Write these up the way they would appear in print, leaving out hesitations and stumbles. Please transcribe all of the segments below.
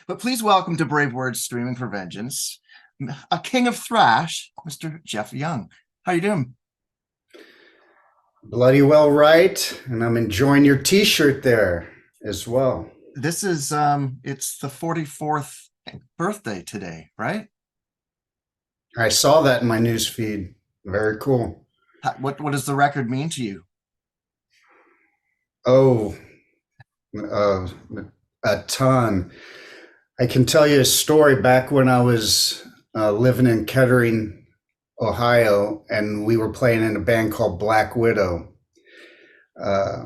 But please welcome to BraveWords Streaming for Vengeance, a king of thrash, Mr. Jeff Young. How you doing? Bloody well right, and I'm enjoying your t-shirt there as well. This is it's the 44th birthday today, right? I saw that in my news feed. Very cool. What does the record mean to you? Oh, uh, a ton. I can tell you a story back when I was living in Kettering, Ohio, and we were playing in a band called Black Widow. Uh,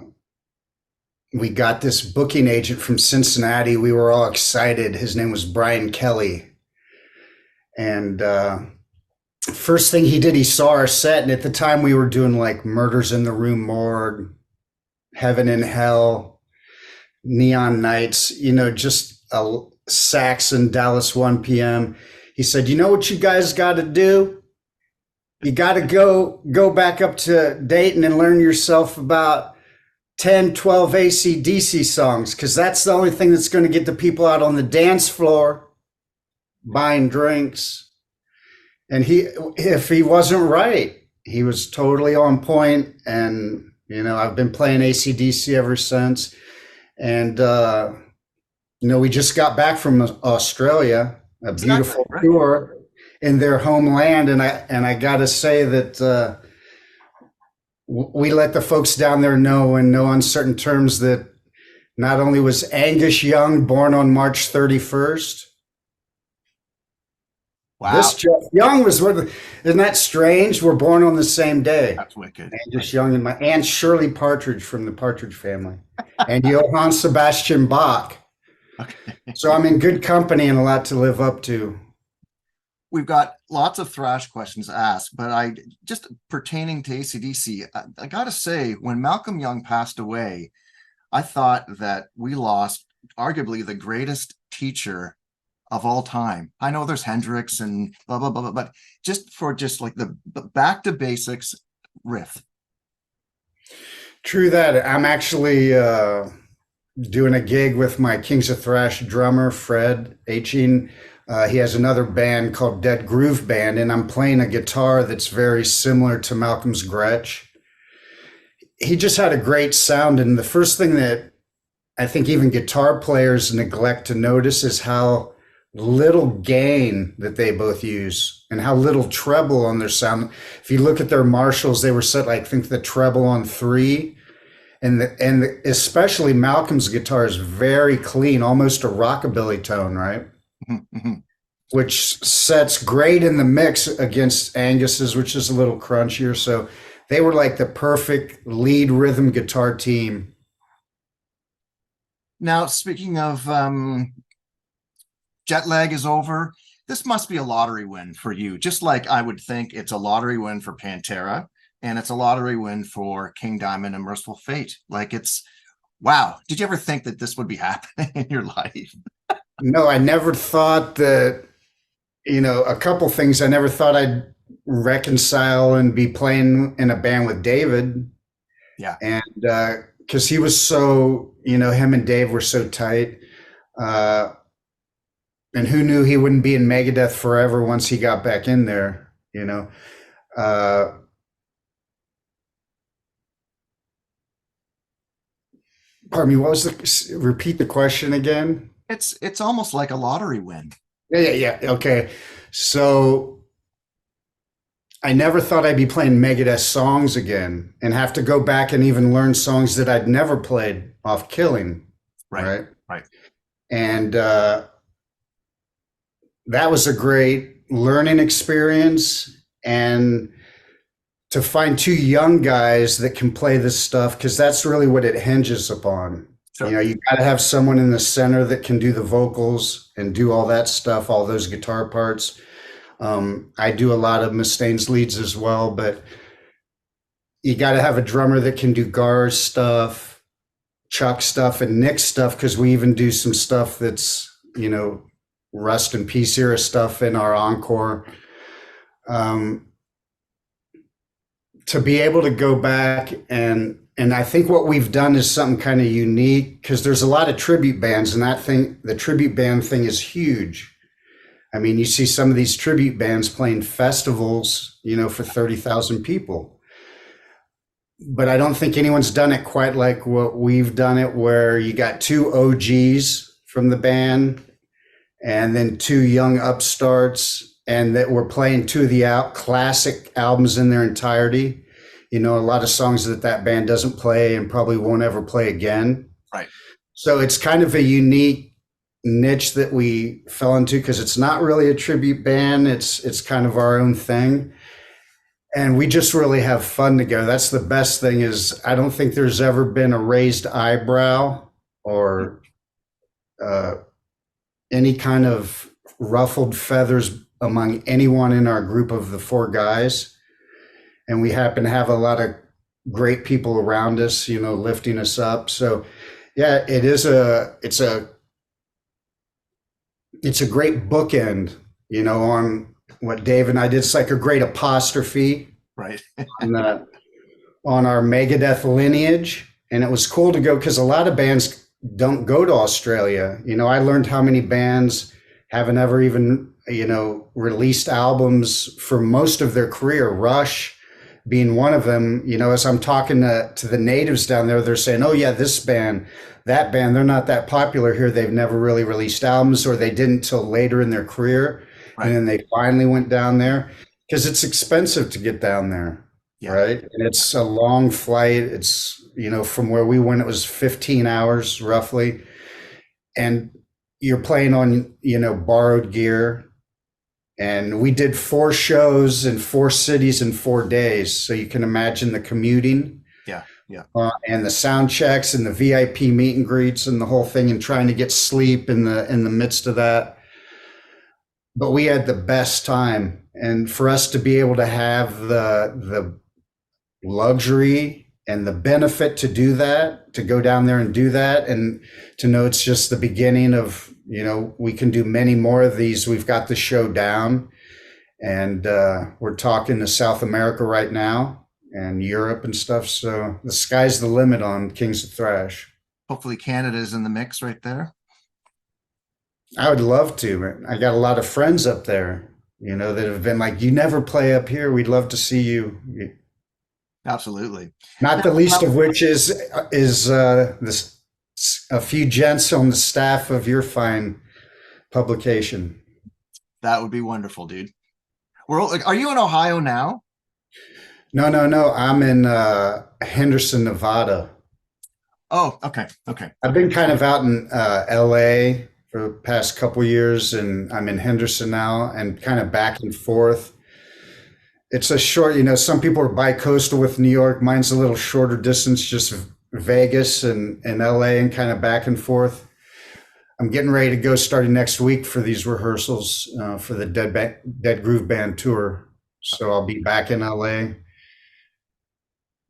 we got this booking agent from Cincinnati. We were all excited. His name was Brian Kelly. And first thing he did, he saw our set. And at the time, we were doing like Murders in the Rue Morgue, Heaven and Hell, Neon Nights, just a Saxon, Dallas 1 p.m. He said, "You know what you guys got to do? You got to go back up to Dayton and learn yourself about 10, 12 AC/DC songs, because that's the only thing that's going to get the people out on the dance floor buying drinks." And if he wasn't right, he was totally on point. And, I've been playing AC/DC ever since. And, we just got back from Australia, a beautiful tour in their homeland. And I got to say that we let the folks down there know in no uncertain terms that not only was Angus Young born on March 31st. Wow. This Jeff Young was isn't that strange? We're born on the same day. That's wicked. Angus Young and my Aunt Shirley Partridge from the Partridge Family, and Johann Sebastian Bach. Okay. So I'm in good company and a lot to live up to. We've got lots of thrash questions asked, but just pertaining to AC/DC, I got to say, when Malcolm Young passed away, I thought that we lost arguably the greatest teacher of all time. I know there's Hendrix and blah, blah, blah, blah, but just like the back to basics riff. True that. I'm actually doing a gig with my Kings of Thrash drummer, Fred Achin. He has another band called Dead Groove Band, and I'm playing a guitar that's very similar to Malcolm's Gretsch. He just had a great sound, and the first thing that I think even guitar players neglect to notice is how little gain that they both use and how little treble on their sound. If you look at their Marshalls, they were set, I think, the treble on 3. And especially Malcolm's guitar is very clean, almost a rockabilly tone, right? Mm-hmm. Which sets great in the mix against Angus's, which is a little crunchier. So they were like the perfect lead rhythm guitar team. Now, speaking of jet lag is over, this must be a lottery win for you, just like I would think it's a lottery win for Pantera, and it's a lottery win for King Diamond and Merciful Fate. Like, it's wow. Did you ever think that this would be happening in your life? No, I never thought that, a couple things. I never thought I'd reconcile and be playing in a band with David. Yeah. And because he was so, him and Dave were so tight. And who knew he wouldn't be in Megadeth forever once he got back in there, Pardon me, repeat the question again? It's almost like a lottery win. Yeah. Okay. So I never thought I'd be playing Megadeth songs again and have to go back and even learn songs that I'd never played off Killing. Right. And that was a great learning experience. And to find 2 young guys that can play this stuff, because that's really what it hinges upon. Sure. You got to have someone in the center that can do the vocals and do all that stuff, all those guitar parts. I do a lot of Mustaine's leads as well, but you got to have a drummer that can do Gar's stuff, Chuck stuff, and Nick's stuff, because we even do some stuff that's, Rust in Peace era stuff in our encore. To be able to go back and and I think what we've done is something kind of unique because there's a lot of tribute bands, and the tribute band thing is huge. I mean, you see some of these tribute bands playing festivals, for 30,000 people. But I don't think anyone's done it quite like what we've done it, where you got two OGs from the band and then two young upstarts, and that we're playing two of the classic albums in their entirety. A lot of songs that band doesn't play and probably won't ever play again. Right. So it's kind of a unique niche that we fell into because it's not really a tribute band. It's kind of our own thing. And we just really have fun together. That's the best thing is I don't think there's ever been a raised eyebrow or any kind of ruffled feathers among anyone in our group of the four guys. And we happen to have a lot of great people around us, lifting us up. So yeah, it's a great bookend, on what Dave and I did. It's like a great apostrophe Right. on our Megadeth lineage. And it was cool to go because a lot of bands don't go to Australia. I learned how many bands haven't ever even, released albums for most of their career. Rush being one of them. As I'm talking to the natives down there, they're saying, oh yeah, this band, that band, they're not that popular here. They've never really released albums, or they didn't till later in their career. Right. And then they finally went down there because it's expensive to get down there. Yeah. Right. And it's a long flight. It's, from where we went, it was 15 hours roughly. And you're playing on, borrowed gear. And we did 4 shows in 4 cities in 4 days. So you can imagine the commuting. Yeah. Yeah. And the sound checks and the VIP meet and greets and the whole thing, and trying to get sleep in the midst of that. But we had the best time. And for us to be able to have the luxury and the benefit to do that, to go down there and do that, and to know it's just the beginning of, we can do many more of these. We've got the show down, and we're talking to South America right now and Europe and stuff. So the sky's the limit on Kings of Thrash. Hopefully Canada's in the mix right there. I would love to, man. I got a lot of friends up there, that have been like, you never play up here. We'd love to see you. Absolutely. Not the least of which is this a few gents on the staff of your fine publication. That would be wonderful, dude. Are you in Ohio now? No. I'm in Henderson, Nevada. Oh, okay. Okay. I've been kind of out in LA for the past couple years, and I'm in Henderson now, and kind of back and forth. It's a short, some people are bi-coastal with New York. Mine's a little shorter distance, just Vegas and LA, and kind of back and forth. I'm getting ready to go starting next week for these rehearsals for the Dead Groove Band tour. So I'll be back in LA.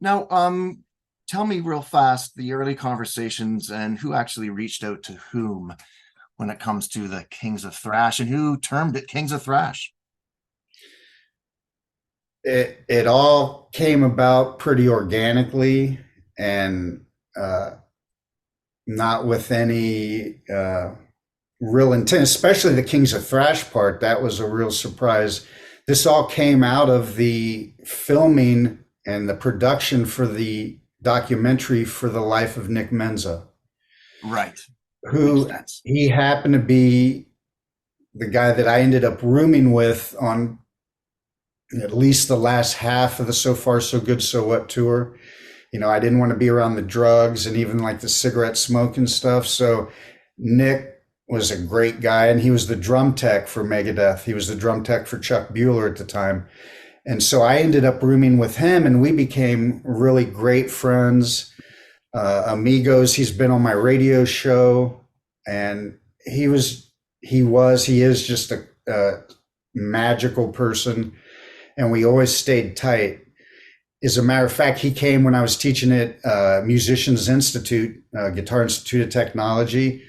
Now, tell me real fast the early conversations and who actually reached out to whom when it comes to the Kings of Thrash, and who termed it Kings of Thrash. It all came about pretty organically, and not with any real intent, especially the Kings of Thrash part. That was a real surprise. This all came out of the filming and the production for the documentary for the life of Nick Menza. Right. Who he happened to be the guy that I ended up rooming with on at least the last half of the So Far So Good So What tour. I didn't want to be around the drugs and even like the cigarette smoke and stuff. So Nick was a great guy, and he was the drum tech for Megadeth. He was the drum tech for Chuck Bueller at the time. And so I ended up rooming with him, and we became really great friends, amigos. He's been on my radio show, and he is just a magical person. And we always stayed tight. As a matter of fact, he came when I was teaching at Musicians Institute, Guitar Institute of Technology.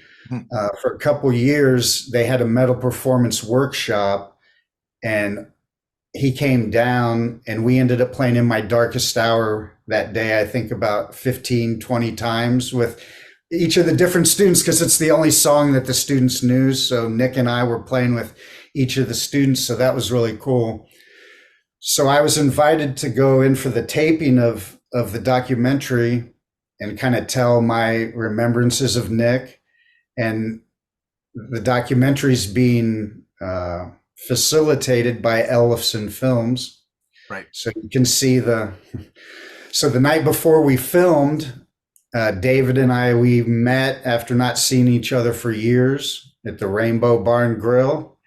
For a couple years, they had a metal performance workshop, and he came down, and we ended up playing In My Darkest Hour that day, I think about 15, 20 times with each of the different students because it's the only song that the students knew. So Nick and I were playing with each of the students. So that was really cool. So I was invited to go in for the taping of the documentary and kind of tell my remembrances of Nick. And the documentary's being facilitated by Ellefson Films. Right. So you can see so the night before we filmed, David and I, we met after not seeing each other for years at the Rainbow Bar and Grill,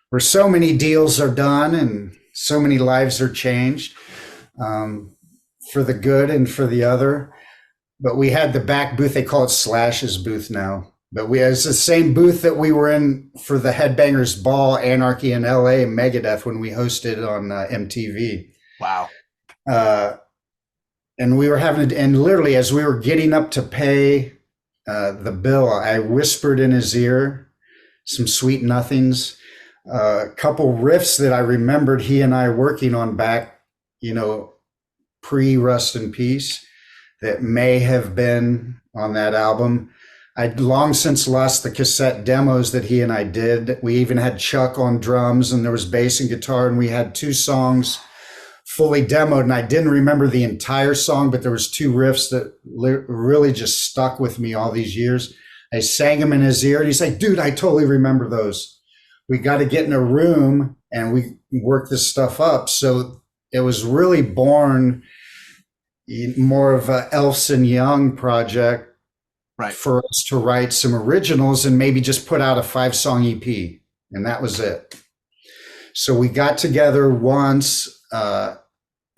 where so many deals are done and so many lives are changed for the good and for the other. But we had the back booth, they call it Slash's booth now. But it's the same booth that we were in for the Headbangers Ball, Anarchy in LA, and Megadeth when we hosted on MTV. Wow. And we were and literally as we were getting up to pay the bill, I whispered in his ear some sweet nothings, a couple riffs that I remembered he and I working on back, pre-Rust in Peace that may have been on that album. I'd long since lost the cassette demos that he and I did. We even had Chuck on drums and there was bass and guitar, and we had 2 songs fully demoed, and I didn't remember the entire song, but there was 2 riffs that really just stuck with me all these years. I sang them in his ear and he's like, dude, I totally remember those. We got to get in a room and we work this stuff up. So it was really born more of a Elfson Young project. Right. For us to write some originals and maybe just put out a 5-song EP. And that was it. So we got together once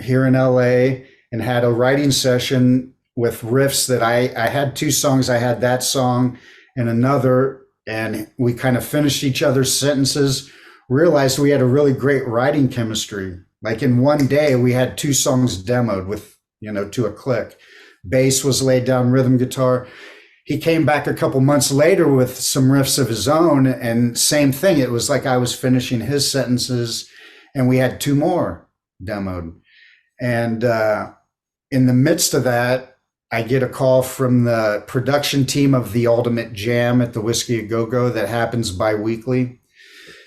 here in LA and had a writing session with riffs that I had 2 songs. I had that song and another, and we kind of finished each other's sentences, realized we had a really great writing chemistry. Like in one day, we had 2 songs demoed with, to a click. Bass was laid down, rhythm guitar. He came back a couple months later with some riffs of his own, and same thing. It was like I was finishing his sentences and we had 2 more demoed. And in the midst of that, I get a call from the production team of the Ultimate Jam at the Whiskey A Go-Go that happens bi-weekly.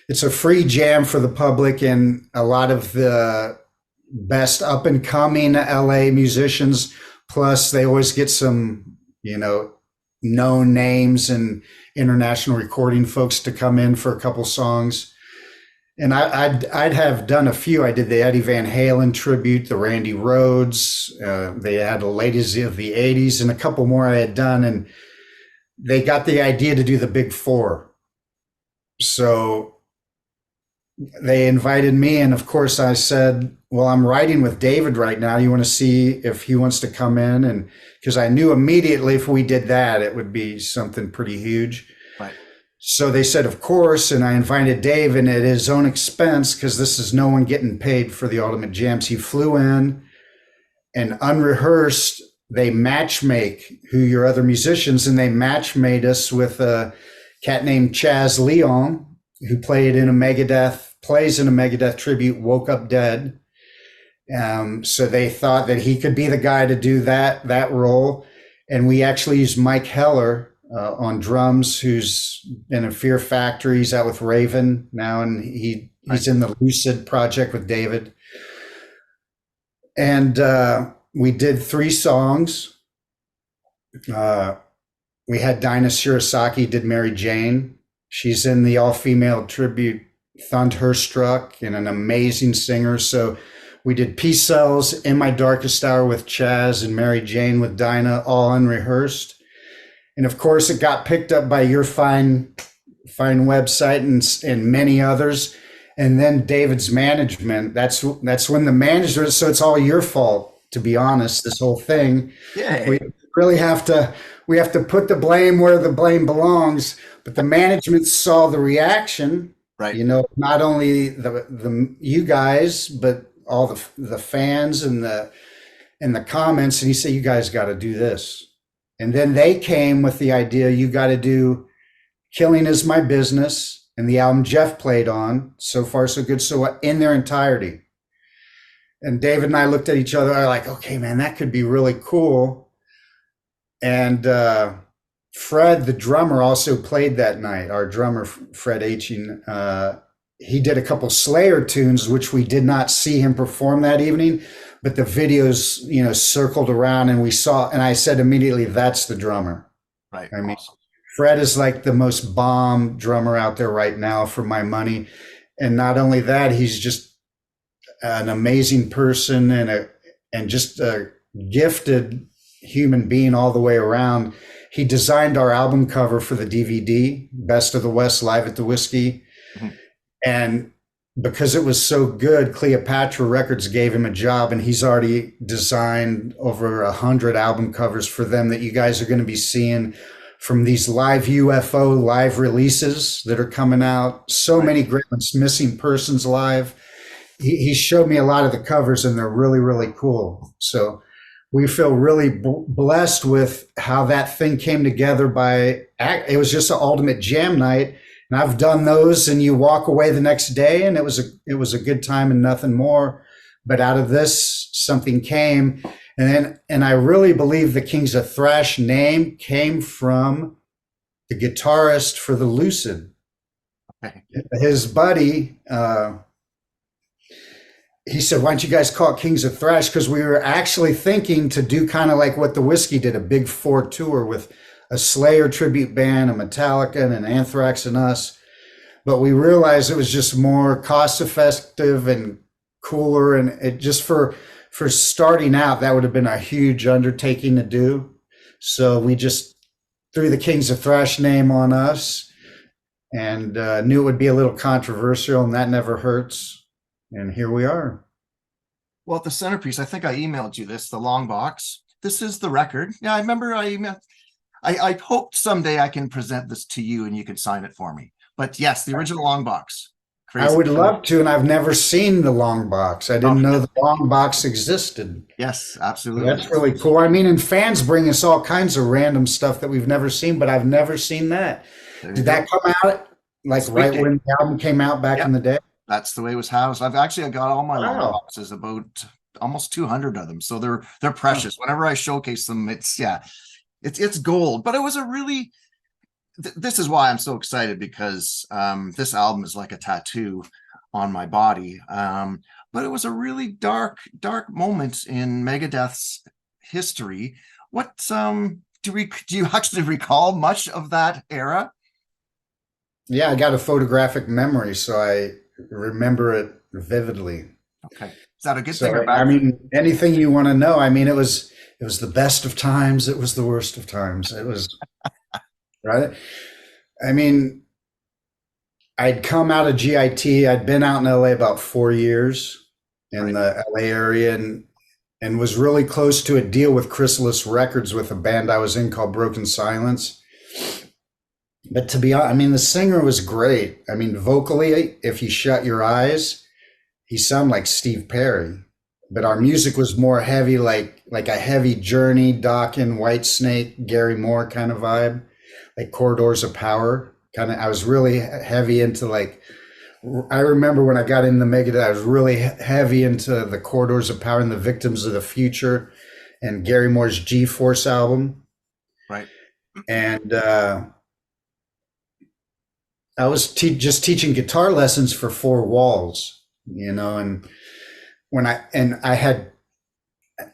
It's a free jam for the public, and a lot of the best up and coming LA musicians, plus they always get some, known names and international recording folks to come in for a couple songs. And I'd have done a few. I did the Eddie Van Halen tribute, the Randy Rhoads. They had the ladies of the 80s and a couple more I had done. And they got the idea to do the Big 4. So they invited me. And of course I said, well, I'm writing with David right now. You want to see if he wants to come in? And because I knew immediately if we did that, it would be something pretty huge. Right. So they said, of course. And I invited Dave, and at his own expense, because this is no one getting paid for the Ultimate Jams. He flew in and unrehearsed. They match make who your other musicians, and they match made us with a cat named Chaz Leon, who plays in a Megadeth tribute, Woke Up Dead. So they thought that he could be the guy to do that role. And we actually used Mike Heller on drums, who's been in Fear Factory. He's out with Raven now, and he's in the Lucid project with David. And we did 3 songs. We had Dinah Shirasaki did Mary Jane. She's in the all-female tribute Thunderstruck and an amazing singer. So we did Peace Cells, In My Darkest Hour with Chaz, and Mary Jane with Dinah, all unrehearsed. And of course, it got picked up by your fine website and many others. And then David's management. That's when the manager. So it's all your fault, to be honest. This whole thing. Yeah. We really have to put the blame where the blame belongs. But the management saw the reaction. Right. Not only the you guys, but all the fans and the comments, and he said, you guys got to do this. And then they came with the idea, you got to do Killing Is My Business and the album Jeff played on, So Far So Good, So in their entirety. And David and I looked at each other, are like, okay, man, that could be really cool. And Fred, the drummer, also played that night. Our drummer, Fred Achin, he did a couple Slayer tunes, which we did not see him perform that evening, but the videos, circled around and we saw, and I said immediately, that's the drummer. Right. I mean, Awesome. Fred is like the most bomb drummer out there right now for my money. And not only that, he's just an amazing person and just a gifted human being all the way around. He designed our album cover for the DVD, Best of the West Live at the Whiskey. Mm-hmm. And because it was so good, Cleopatra Records gave him a job, and he's already designed over 100 album covers for them that you guys are going to be seeing from these live UFO live releases that are coming out. So many great ones, Missing Persons Live. He showed me a lot of the covers, and they're really, really cool. So we feel really blessed with how that thing came together. It was just an ultimate jam night. And I've done those, and you walk away the next day, and it was a good time and nothing more. But out of this, something came. And I really believe the Kings of Thrash name came from the guitarist for the Lucid. Okay. His buddy, he said, why don't you guys call it Kings of Thrash? Because we were actually thinking to do kind of like what the Whiskey did, a big 4 tour with a Slayer tribute band, a Metallica, and an Anthrax and us. But we realized it was just more cost effective and cooler. And it just for starting out, that would have been a huge undertaking to do. So we just threw the Kings of Thrash name on us and knew it would be a little controversial, and that never hurts. And here we are. Well, the centerpiece, I think I emailed you this, the long box. This is the record. Yeah, I remember I hope someday I can present this to you and you can sign it for me. But yes, the original long box. Crazy. I would love to, and I've never seen the long box. I didn't know the long box existed. Yes, absolutely. That's really cool. I mean, and fans bring us all kinds of random stuff that we've never seen, but I've never seen that. Did that come out like right when the album came out back in the day? That's the way it was housed. I got all my long boxes, about almost 200 of them. So they're precious. Whenever I showcase them, it's gold. But it was a really, this is why I'm so excited, because this album is like a tattoo on my body. But it was a really dark moment in Megadeth's history. What do you actually recall much of that era? Yeah, I got a photographic memory, so I remember it vividly. Okay. Is that a good thing or bad? I mean, anything you want to know. I mean, it was the best of times. It was the worst of times. It was right. I mean, I'd come out of GIT. I'd been out in LA about 4 years in the LA area, and was really close to a deal with Chrysalis Records with a band I was in called Broken Silence. But to be honest, I mean, the singer was great. I mean, vocally, if you shut your eyes, he sounded like Steve Perry. But our music was more heavy, like a heavy Journey, Dokken, Whitesnake, Gary Moore kind of vibe, like Corridors of Power. I was really heavy into I remember when I got into Megadeth, I was really heavy into the Corridors of Power and the Victims of the Future and Gary Moore's G-Force album. Right. And I was just teaching guitar lessons for 4 walls, and I had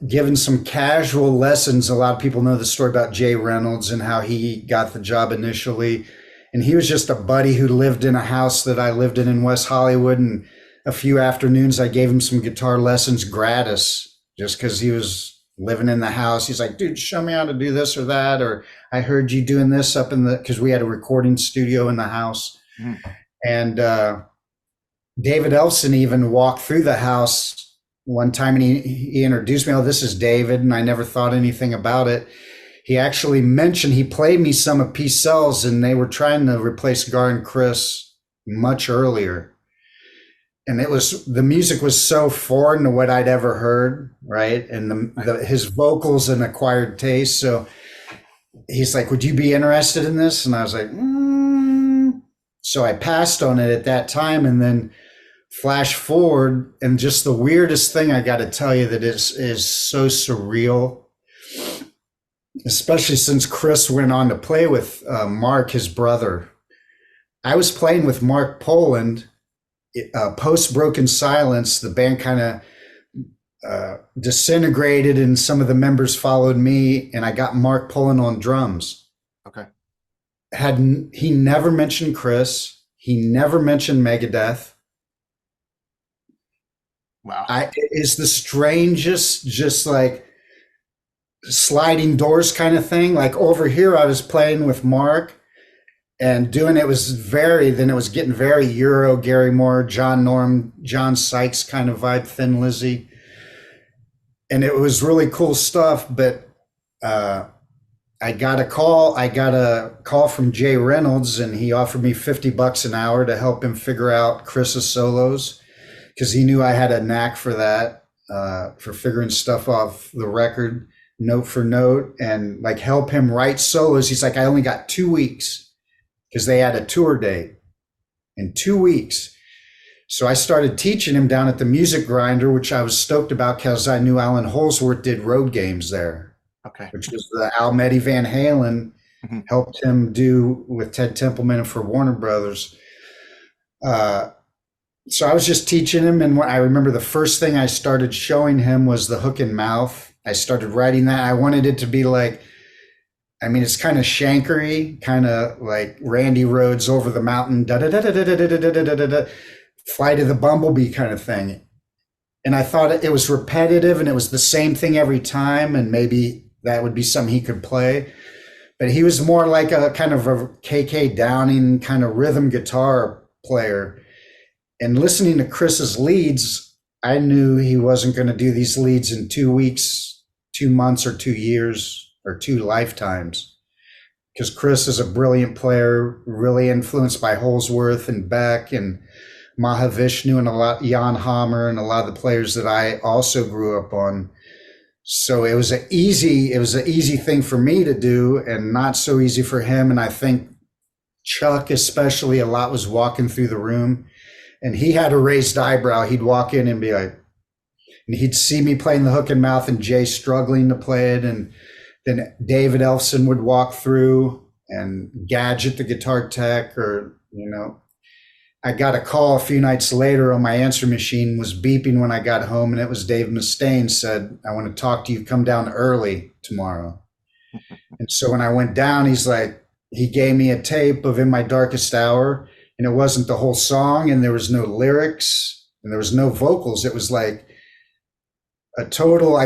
given some casual lessons. A lot of people know the story about Jay Reynolds and how he got the job initially. And he was just a buddy who lived in a house that I lived in West Hollywood. And a few afternoons, I gave him some guitar lessons gratis just because he was living in the house. He's like, dude, show me how to do this or that. Or I heard you doing this up because we had a recording studio in the house. Mm. And David Elfson even walked through the house one time, and he introduced me. Oh, this is David. And I never thought anything about it. He actually mentioned he played me some of Peace Cells, and they were trying to replace Gar and Chris much earlier. And the music was so foreign to what I'd ever heard, right? And his vocals and acquired taste. So he's like, would you be interested in this? And I was like, So I passed on it at that time. And then flash forward, and just the weirdest thing I got to tell you that is so surreal, especially since Chris went on to play with Mark, his brother. I was playing with Mark Poland. Post Broken Silence, the band kind of disintegrated, and some of the members followed me, and I got Mark Poland on drums. Okay. He never mentioned Chris. He never mentioned Megadeth. Wow. It is the strangest, just like sliding doors kind of thing. Like over here, I was playing with Mark and doing it was then it was getting very Euro, Gary Moore, John Norm, John Sykes kind of vibe, Thin Lizzy. And it was really cool stuff. But I got a call from Jay Reynolds, and he offered me $50 an hour to help him figure out Chris's solos, because he knew I had a knack for that, for figuring stuff off the record, note for note, and like help him write solos. He's like, I only got 2 weeks, because they had a tour date in 2 weeks. So I started teaching him down at the Music Grinder, which I was stoked about because I knew Alan Holsworth did road games there. Okay. Which was the Almety Van Halen helped him do with Ted Templeman and for Warner Brothers. So I was just teaching him, and I remember the first thing I started showing him was the hook and mouth. I started writing that. I wanted it to be like, I mean, it's kind of shankery, kind of like Randy Rhoads Over the Mountain, da da da da da da da da da da da, Flight of the Bumblebee kind of thing. And I thought it was repetitive, and it was the same thing every time, and maybe that would be something he could play. But he was more like a kind of a KK Downing kind of rhythm guitar player. And listening to Chris's leads, I knew he wasn't going to do these leads in 2 weeks, 2 months, or 2 years, or 2 lifetimes. Because Chris is a brilliant player, really influenced by Holsworth and Beck and Mahavishnu and a lot, Jan Hammer, and a lot of the players that I also grew up on. So it was an easy thing for me to do, and not so easy for him. And I think Chuck, especially, a lot was walking through the room, and he had a raised eyebrow. He'd walk in and be like, and he'd see me playing the hook and mouth and Jay struggling to play it. And then David Elfson would walk through, and Gadget, the guitar tech, or, I got a call a few nights later on my answer machine was beeping when I got home, and it was Dave Mustaine, said, I want to talk to you. Come down early tomorrow. And so when I went down, he gave me a tape of In My Darkest Hour, and it wasn't the whole song, and there was no lyrics, and there was no vocals. It was like I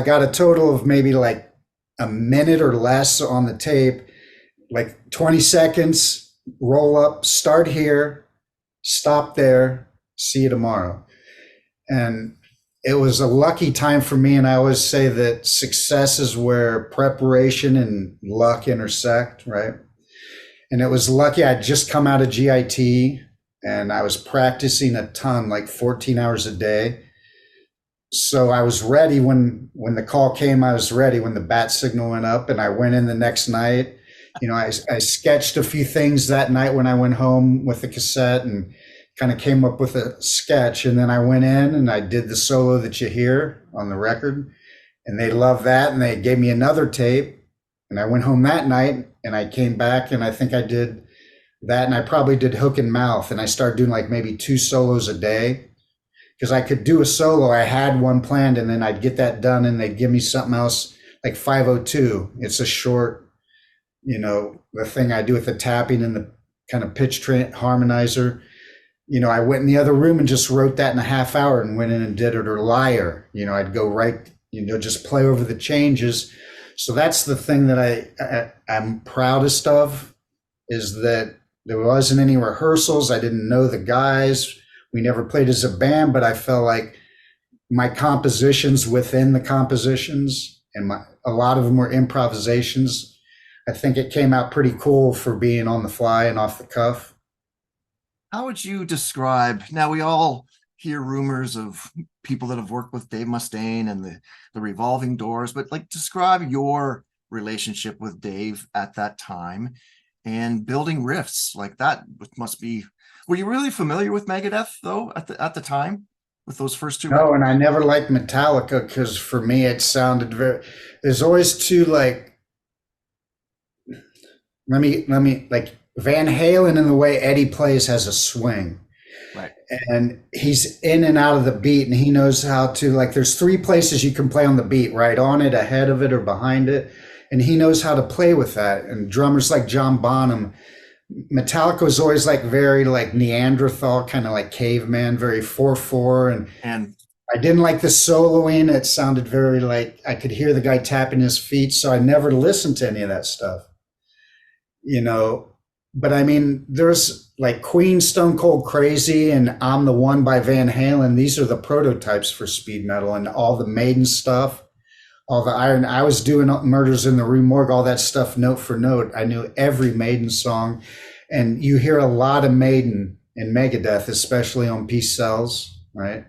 got a total of maybe like a minute or less on the tape, like 20 seconds, roll up, start here, stop there, see you tomorrow. And it was a lucky time for me. And I always say that success is where preparation and luck intersect, right? And it was lucky. I'd just come out of GIT, and I was practicing a ton, like 14 hours a day. So I was ready when the call came. I was ready when the bat signal went up, and I went in the next night. I sketched a few things that night when I went home with the cassette, and kind of came up with a sketch. And then I went in and I did the solo that you hear on the record, and they loved that. And they gave me another tape, and I went home that night, and I came back, and I think I did that. And I probably did hook and mouth, and I started doing like maybe 2 solos a day, because I could do a solo. I had one planned, and then I'd get that done, and they'd give me something else, like 502. It's a short, the thing I do with the tapping and the kind of pitch harmonizer. I went in the other room and just wrote that in a half hour and went in and did it. Or Liar, I'd go right, just play over the changes. So that's the thing that I'm proudest of, is that there wasn't any rehearsals. I didn't know the guys. We never played as a band, but I felt like my compositions within the compositions, and a lot of them were improvisations. I think it came out pretty cool for being on the fly and off the cuff. How would you describe, now we all hear rumors of people that have worked with Dave Mustaine and the revolving doors, but like describe your relationship with Dave at that time, and building riffs like that must be. Were you really familiar with Megadeth though at the time with those first two No, records? and I never liked Metallica because for me it sounded very. There's always two like. Let me like Van Halen in the way Eddie plays has a swing, Right. and he's in and out of the beat, and he knows how to like. There's three places you can play on the beat: right on it, ahead of it, or behind it, and he knows how to play with that. And drummers like John Bonham. Metallica was always like very like Neanderthal, kind of like caveman, very 4/4, and And I didn't like the soloing. It sounded very like I could hear the guy tapping his feet, so I never listened to any of that stuff, you know. But I mean, there's like Queen, Stone Cold Crazy, and I'm the One by Van Halen. These are the prototypes for speed metal, and all the Maiden stuff, all the Iron. I was doing Murders in the Rue Morgue, all that stuff, note for note. I knew every Maiden song, and you hear a lot of Maiden in Megadeth, especially on Peace Cells, right?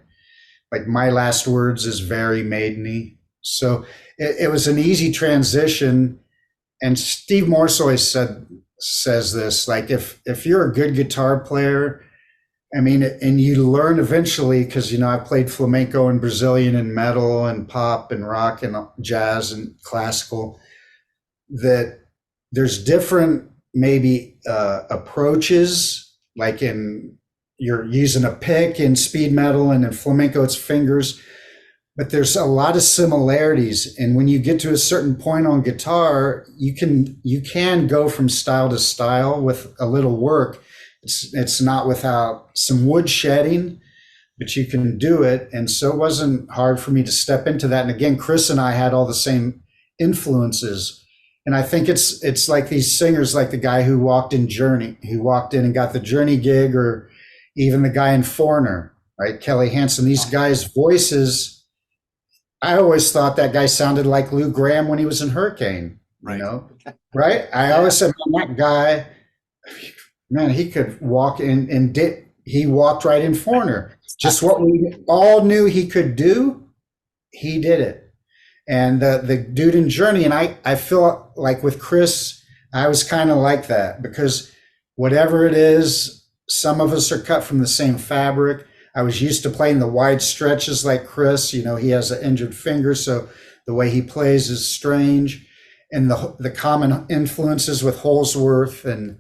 Like My Last Words is very maideny. So it was an easy transition. And Steve Morse always says this, like if you're a good guitar player, I mean, and you learn eventually, because I played flamenco and Brazilian and metal and pop and rock and jazz and classical, that there's different maybe approaches, like in you're using a pick in speed metal, and in flamenco it's fingers, but there's a lot of similarities. And when you get to a certain point on guitar, you can go from style to style with a little work. It's not without some wood shedding, but you can do it. And so it wasn't hard for me to step into that. And again, Chris and I had all the same influences. And I think it's like these singers, like the guy who walked in and got the Journey gig, or even the guy in Foreigner, right? Kelly Hansen. These guys' voices, I always thought that guy sounded like Lou Gramm when he was in Hurricane, right. Right? I always said, man, that guy, man, he could walk in and he walked right in Foreigner. Just what we all knew he could do, he did it. And the dude in Journey, and I feel like with Chris, I was kind of like that, because whatever it is, some of us are cut from the same fabric. I was used to playing the wide stretches like Chris. He has an injured finger, so the way he plays is strange. And the common influences with Holsworth and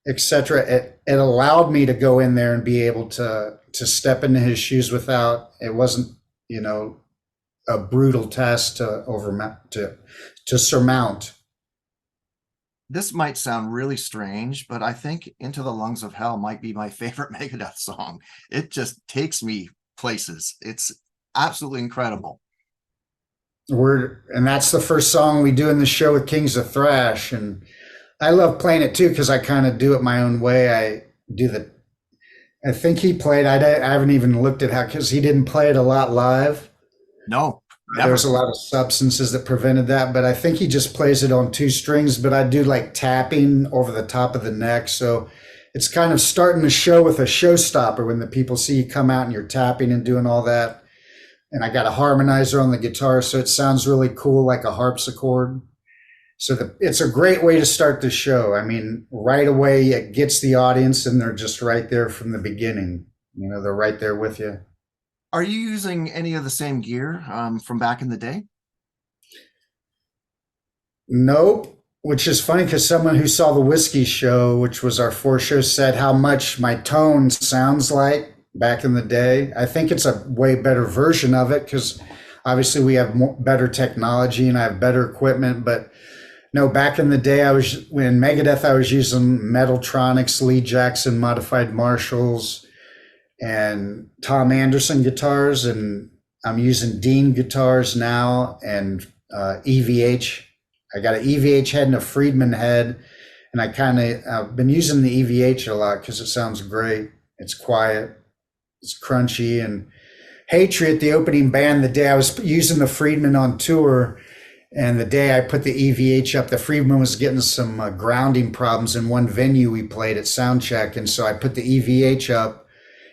etc. It allowed me to go in there and be able to step into his shoes without, it wasn't, a brutal task to surmount. This might sound really strange, but I think Into the Lungs of Hell might be my favorite Megadeth song. It just takes me places. It's absolutely incredible. And that's the first song we do in the show with Kings of Thrash. And I love playing it too, because I kind of do it my own way. I think he played, I haven't even looked at how, because he didn't play it a lot live. No, never. There's a lot of substances that prevented that, but I think he just plays it on two strings. But I do like tapping over the top of the neck. So it's kind of starting the show with a showstopper when the people see you come out and you're tapping and doing all that. And I got a harmonizer on the guitar, so it sounds really cool, like a harpsichord. So it's a great way to start the show. I mean, right away it gets the audience, and they're just right there from the beginning. They're right there with you. Are you using any of the same gear from back in the day? Nope. Which is funny, because someone who saw the Whiskey Show, which was our 4 show, said how much my tone sounds like back in the day. I think it's a way better version of it, because obviously we have better technology and I have better equipment. But no, back in the day, when Megadeth, I was using Metaltronics, Lee Jackson modified Marshalls, and Tom Anderson guitars, and I'm using Dean guitars now, and EVH. I got an EVH head and a Friedman head, and I've been using the EVH a lot because it sounds great. It's quiet, it's crunchy. And Hatred, the opening band, the day I was using the Friedman on tour, and the day I put the EVH up, the Friedman was getting some grounding problems in one venue we played at Soundcheck, and so I put the EVH up.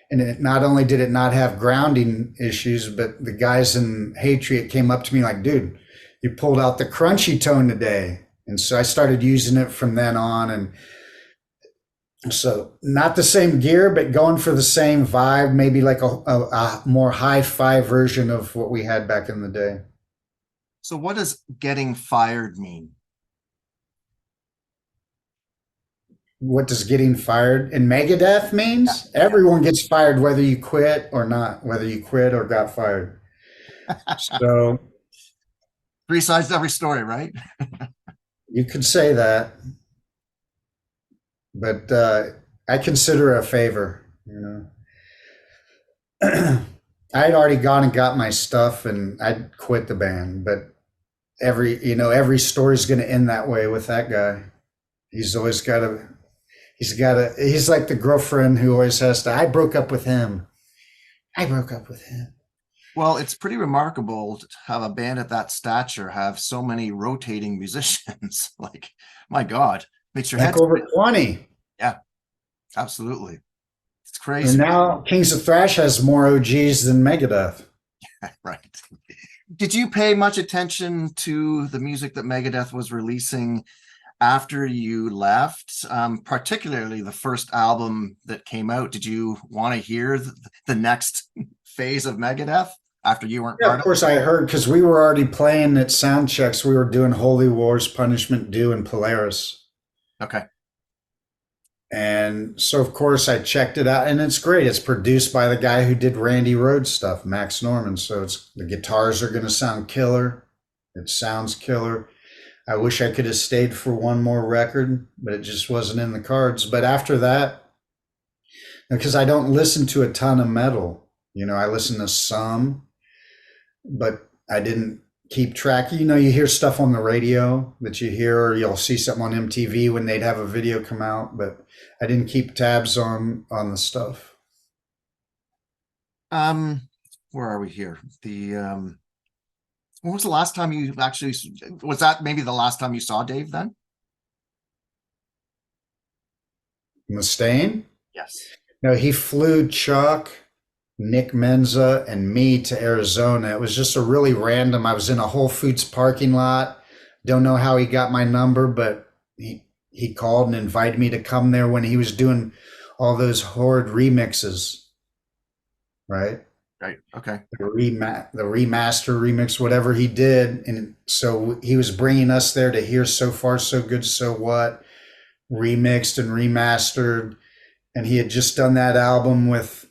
And not only did it not have grounding issues, but the guys in Hatred came up to me like, dude, you pulled out the crunchy tone today. And so I started using it from then on. And So not the same gear, but going for the same vibe, maybe like a more hi-fi version of what we had back in the day. So what does getting fired mean? What does getting fired in Megadeth Yeah, means? yeah. Everyone gets fired whether you quit or not, whether you quit or got fired. So Three sides to every story, right? you could say that, but I consider it a favor, you know. I had already gone and got my stuff and I'd quit the band, but every story's going to end that way with that guy. He's always got to, he's like the girlfriend who always has to, I broke up with him. I broke up with him. Well, it's pretty remarkable to have a band at that stature have so many rotating musicians. Like, my God, makes your head Like over spin. 20. Yeah, absolutely. It's And crazy, now Kings of Thrash has more OGs than Megadeth. right? Did you pay much attention to the music that Megadeth was releasing after you left? Particularly the first album that came out. Did you want to hear the next phase of Megadeth after you weren't Yeah, part of of it? course I heard because we were already playing at sound checks. We were doing Holy Wars, Punishment Due, and Polaris. Okay. And so, of course, I checked it out, and it's great. It's produced by the guy who did Randy Rhoads stuff, Max Norman. So it's the guitars are going to sound killer. It sounds killer. I wish I could have stayed for one more record, but it just wasn't in the cards. But after that, because I don't listen to a ton of metal, I listen to some, but I didn't keep track. You hear stuff on the radio that you hear, or you'll see something on MTV when they'd have a video come out, but I didn't keep tabs on the stuff. Um, where are we here? When was the last time you actually was that maybe the last time you saw Dave then? Mustaine? Yes. No, he flew Chuck, Nick Menza, and me to Arizona. It was just a really random. I was in a Whole Foods parking lot. Don't know how he got my number, but he called and invited me to come there when he was doing all those horrid remixes, right? Right. Okay. The remaster remix, whatever he did, and so he was bringing us there to hear "So Far So Good So What" remixed and remastered, and he had just done that album with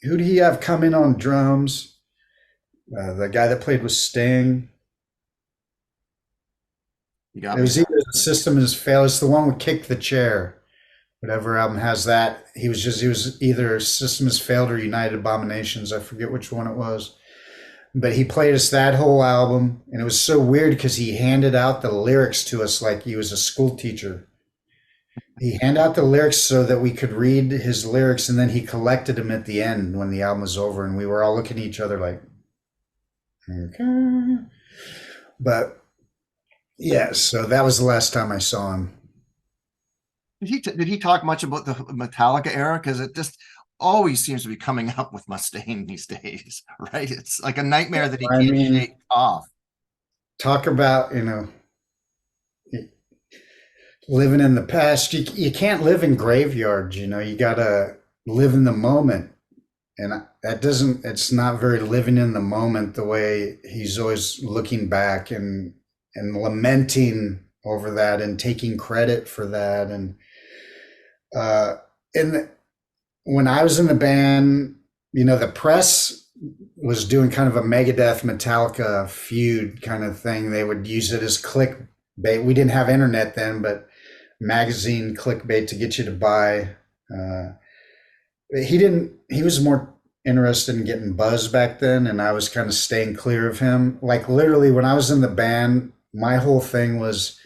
who did he have come in on drums? The guy that played with Sting. You got It me was there. either The System Has Failed. It's the one with Kick the Chair. Whatever album has that. He was either System Has Failed or United Abominations. I forget which one it was. But he played us that whole album, and it was so weird because he handed out the lyrics to us like he was a school teacher. He handed out the lyrics so that we could read his lyrics, and then he collected them at the end when the album was over, and we were all looking at each other like, okay. But yeah, so that was the last time I saw him. Did he talk much about the Metallica era? Because it just always seems to be coming up with Mustaine these days, right? It's like a nightmare that he I can't mean, shake off. talk about, living in the past. You can't live in graveyards, you got to live in the moment. And that doesn't, it's not very living in the moment the way he's always looking back and lamenting over that and taking credit for that. Uh, and when I was in the band, the press was doing kind of a Megadeth Metallica feud kind of thing. They would use it as clickbait. We didn't have internet then, but magazine clickbait to get you to buy. He was more interested in getting buzz back then, and I was kind of staying clear of him. Like literally when I was in the band, my whole thing was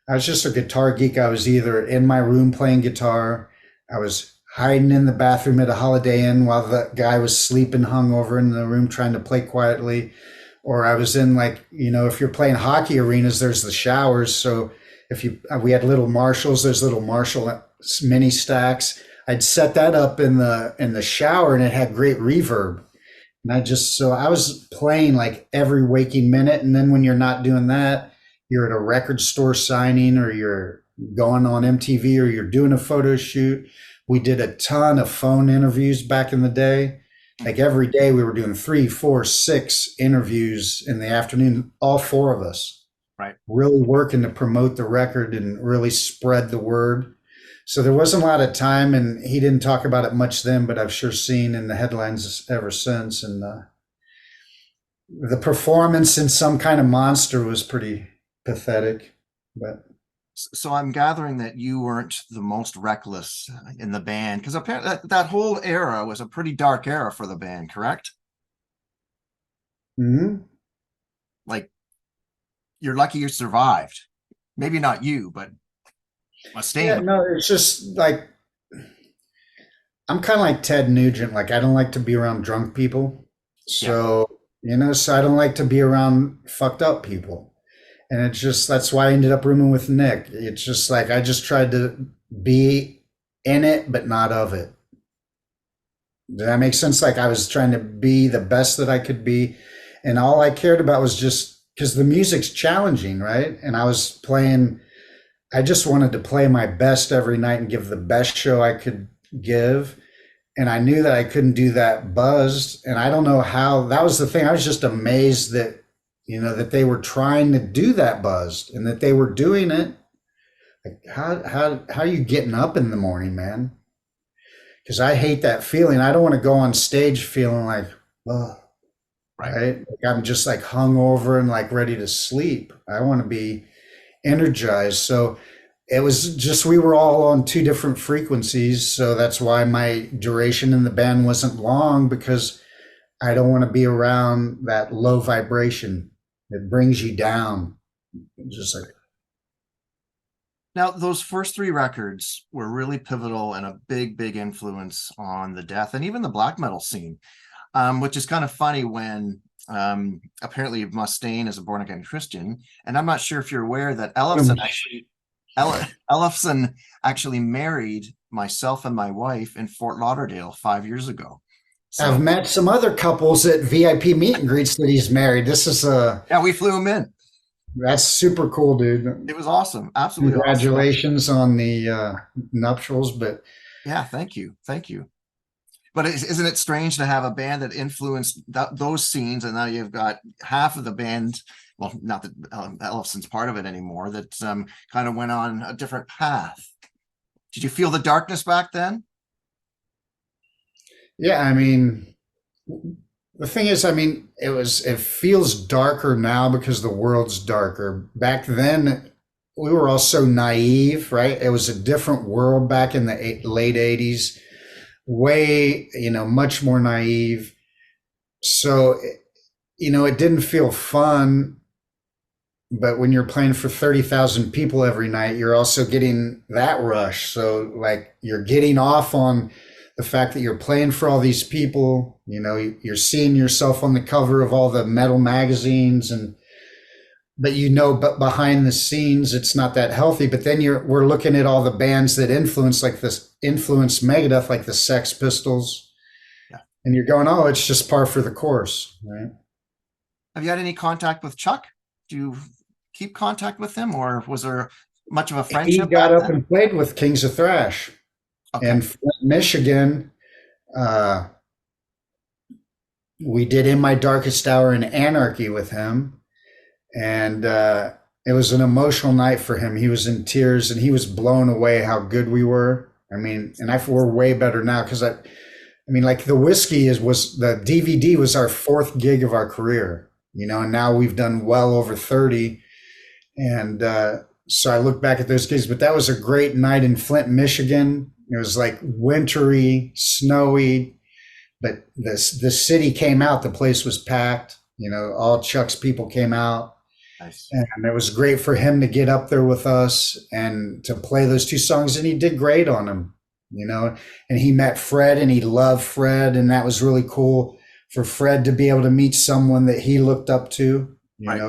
I was just a guitar geek. I was either in my room playing guitar, I was hiding in the bathroom at a Holiday Inn while the guy was sleeping hungover in the room trying to play quietly, or I was in if you're playing hockey arenas, there's the showers. So we had little Marshalls, there's little Marshall mini stacks. I'd set that up in the shower, and it had great reverb. And I was playing like every waking minute. And then when you're not doing that, you're at a record store signing, or you're going on MTV or you're doing a photo shoot. We did a ton of phone interviews back in the day. Like every day we were doing 3, 4, 6 interviews in the afternoon, all 4 of us Right. really working to promote the record and really spread the word. So there wasn't a lot of time, and he didn't talk about it much then, but I've sure seen in the headlines ever since. And the performance in Some Kind of Monster was pretty pathetic. But So I'm gathering that you weren't the most reckless in the band, because apparently that whole era was a pretty dark era for the band, correct? mhm. Like, you're lucky you survived. Maybe not you, but Yeah, Mustaine. no, it's just like I'm kind of like Ted Nugent. Like I don't like to be around drunk people. Yeah. So, so I don't like to be around fucked up people. And it's just that's why I ended up rooming with Nick. It's just like I just tried to be in it but not of it. Does that make sense? Like I was trying to be the best that I could be, and all I cared about was just because the music's challenging, right? And I just wanted to play my best every night and give the best show I could give. And I knew that I couldn't do that buzzed. And I don't know how. That was the thing. I was just amazed that, that they were trying to do that buzzed and that they were doing it. Like, how are you getting up in the morning, man? Because I hate that feeling. I don't want to go on stage feeling like, oh, Right. right? Like I'm just like hungover and like ready to sleep. I want to be energized. So it was just we were all on 2 different frequencies. So that's why my duration in the band wasn't long, because I don't want to be around that low vibration. It brings you down. Just like Now, those first 3 records were really pivotal and a big, big influence on the death and even the black metal scene, which is kind of funny when apparently Mustaine is a born again Christian. And I'm not sure if you're aware that Ellefson actually married myself and my wife in Fort Lauderdale 5 years ago. I've So met some other couples at VIP meet and greets that he's married. This is yeah, we flew him in. that's super cool, dude. It was awesome. Absolutely awesome. Congratulations on the nuptials, but Yeah, thank you. Thank you. But isn't it strange to have a band that influenced those scenes, and now you've got half of the band, well, not that Ellefson's part of it anymore, that kind of went on a different path. Did you feel the darkness back then? yeah, I mean, the thing is, I mean, it feels darker now because the world's darker. Back then, we were all so naive, right? It was a different world back in the late 80s, way, much more naive. So, it didn't feel fun. But when you're playing for 30,000 people every night, you're also getting that rush. So, like, you're getting off on the fact that you're playing for all these people. You're seeing yourself on the cover of all the metal magazines, but behind the scenes, it's not that healthy. But then we're looking at all the bands that influence Megadeth, like the Sex Pistols, Yeah. and you're going, oh, it's just par for the course, right? Have you had any contact with Chuck? Do you keep contact with him, or was there much of a He friendship got back up then? and played with Kings of Thrash Okay. in Flint, Michigan. We did In My Darkest Hour in Anarchy with him, and it was an emotional night for him. He was in tears and he was blown away how good we were. I mean, and we're way better now because I mean, like the whiskey was the DVD was our 4th gig of our career, and now we've done well over 30. And so I look back at those gigs, but that was a great night in Flint, Michigan. It was like wintry, snowy, but the city came out. The place was packed. All Chuck's people came out. Nice. And it was great for him to get up there with us and to play those 2 songs. And he did great on them, and he met Fred and he loved Fred. And that was really cool for Fred to be able to meet someone that he looked up to, Right.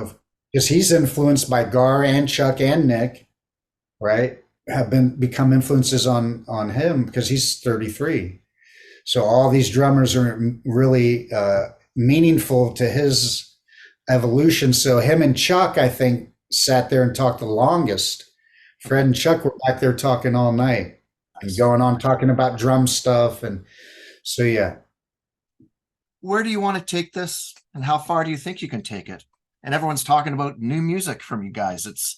because he's influenced by Gar and Chuck and Nick, right? Have become influences on him because he's 33. So all these drummers are really meaningful to his evolution. So him and Chuck, I think, sat there and talked the longest Fred and Chuck were back there talking all night and Nice. going on talking about drum stuff. And so, yeah. Where do you want to take this, and how far do you think you can take it? And everyone's talking about new music from you guys. It's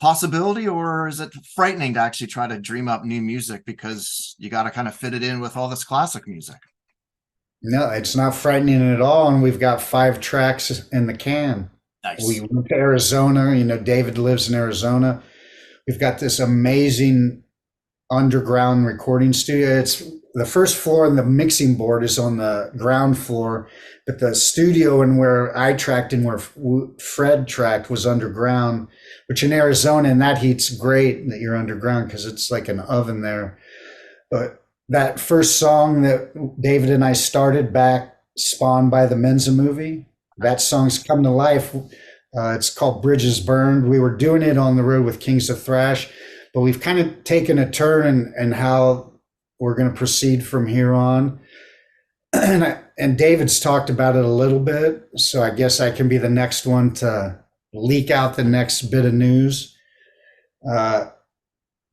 possibility, or is it frightening to actually try to dream up new music because you got to kind of fit it in with all this classic music? No, it's not frightening at all. And we've got 5 tracks in the can. We Nice. went to Arizona. You know, David lives in Arizona. We've got this amazing underground recording studio. It's the first floor, and the mixing board is on the ground floor, but the studio and where I tracked and where Fred tracked was underground, which in Arizona, and that heat's great that you're underground because it's like an oven there. But that first song that David and I started back, spawned by the Mensa movie, that song's come to life. It's called Bridges Burned. We were doing it on the road with Kings of Thrash, but we've kind of taken a turn in how we're going to proceed from here on. And David's talked about it a little bit, so I guess I can be the next one to leak out the next bit of news. Uh,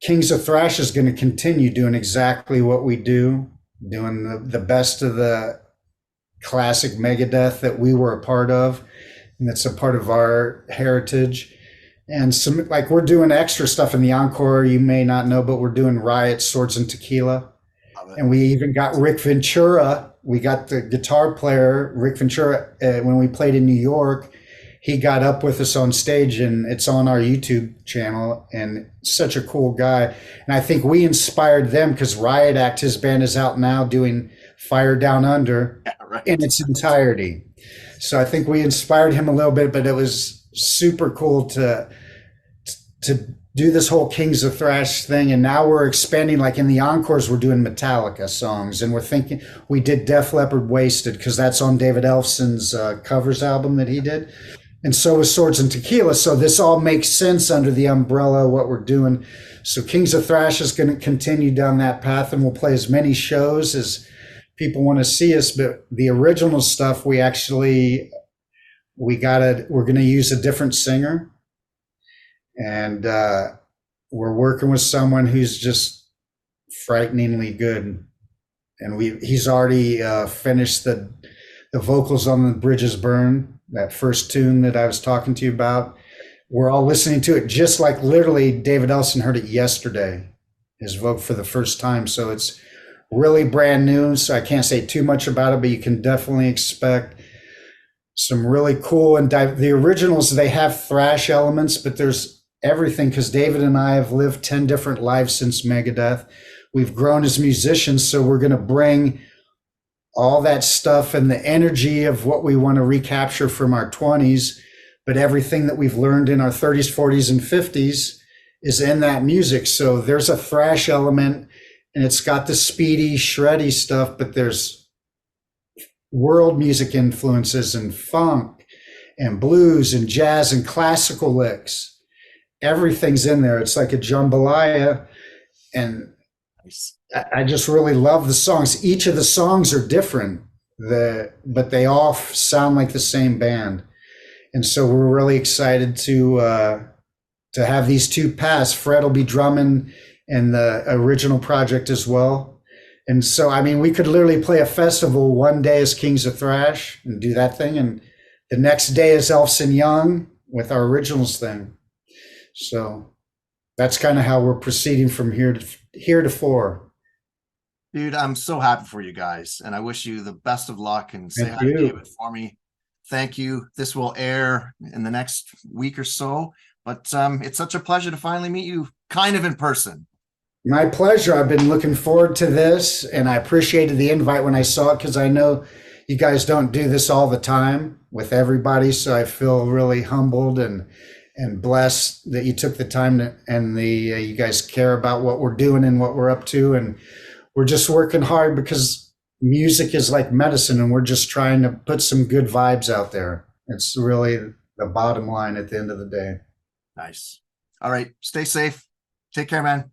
Kings of Thrash is going to continue doing exactly what we do, doing the best of the classic Megadeth that we were a part of, and that's a part of our heritage. And some, like, we're doing extra stuff in the encore. You may not know, but we're doing Riot, Swords and Tequila. And we even got Rick Ventura. We got the guitar player, Rick Ventura, when we played in New York. He got up with us on stage, and it's on our YouTube channel, and such a cool guy. And I think we inspired them because Riot Act, his band, is out now doing Fire Down Under Right. in its entirety. So I think we inspired him a little bit, but it was super cool to do this whole Kings of Thrash thing. And now we're expanding, like in the encores, we're doing Metallica songs, and we're thinking we did Def Leppard Wasted because that's on David Elfson's covers album that he did. And so was Swords and Tequila. So this all makes sense under the umbrella of what we're doing. So Kings of Thrash is going to continue down that path, and we'll play as many shows as people want to see us. But the original stuff, we're going to use a different singer, and we're working with someone who's just frighteningly good. And he's already finished the vocals on the Bridges Burn, that first tune that I was talking to you about. We're all listening to it just like literally David Ellison heard it yesterday, his vocal for the first time. So it's really brand new. So I can't say too much about it, but you can definitely expect some really cool. And the originals, they have thrash elements, but there's everything because David and I have lived 10 different lives since Megadeth. We've grown as musicians, so we're going to bring all that stuff and the energy of what we want to recapture from our 20s, but everything that we've learned in our 30s, 40s, and 50s is in that music. So there's a thrash element, and it's got the speedy, shreddy stuff, but there's world music influences and funk and blues and jazz and classical licks. Everything's in there. It's like a jambalaya, and Nice. I just really love the songs. Each of the songs are different, but they all sound like the same band. And so we're really excited to have these two pass. Fred will be drumming in the original project as well. And so, I mean, we could literally play a festival one day as Kings of Thrash and do that thing, and the next day is Elfson Young with our originals thing. So that's kind of how we're proceeding from here to four. Dude, I'm so happy for you guys, and I wish you the best of luck, and say Thank hi to you. David for me. Thank you. This will air in the next week or so, but it's such a pleasure to finally meet you kind of in person. My pleasure. I've been looking forward to this, and I appreciated the invite when I saw it because I know you guys don't do this all the time with everybody. So I feel really humbled and blessed that you took the time to, and you guys care about what we're doing and what we're up to. And we're just working hard because music is like medicine, and we're just trying to put some good vibes out there. It's really the bottom line at the end of the day. Nice. All right. Stay safe. Take care, man.